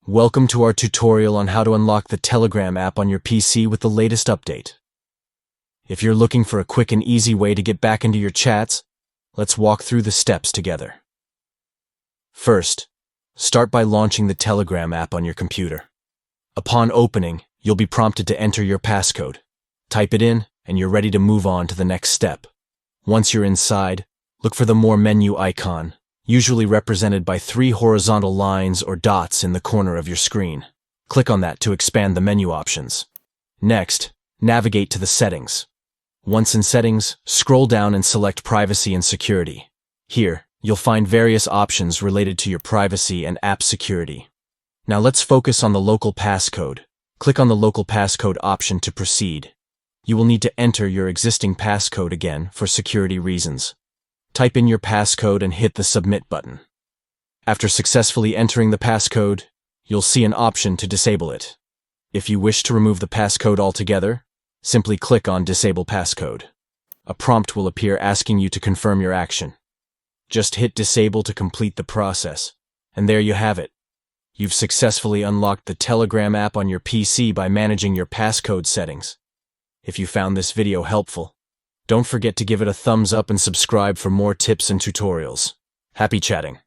Welcome to our tutorial on how to unlock the Telegram app on your PC with the latest update. If you're looking for a quick and easy way to get back into your chats, let's walk through the steps together. First, start by launching the Telegram app on your computer. Upon opening, you'll be prompted to enter your passcode. Type it in, and you're ready to move on to the next step. Once you're inside, look for the More menu icon, usually represented by 3 horizontal lines or dots in the corner of your screen. Click on that to expand the menu options. Next, navigate to the settings. Once in settings, scroll down and select Privacy and Security. Here, you'll find various options related to your privacy and app security. Now let's focus on the local passcode. Click on the local passcode option to proceed. You will need to enter your existing passcode again for security reasons. Type in your passcode and hit the Submit button. After successfully entering the passcode, you'll see an option to disable it. If you wish to remove the passcode altogether, simply click on Disable Passcode. A prompt will appear asking you to confirm your action. Just hit Disable to complete the process, and there you have it. You've successfully unlocked the Telegram app on your PC by managing your passcode settings. If you found this video helpful, don't forget to give it a thumbs up and subscribe for more tips and tutorials. Happy chatting!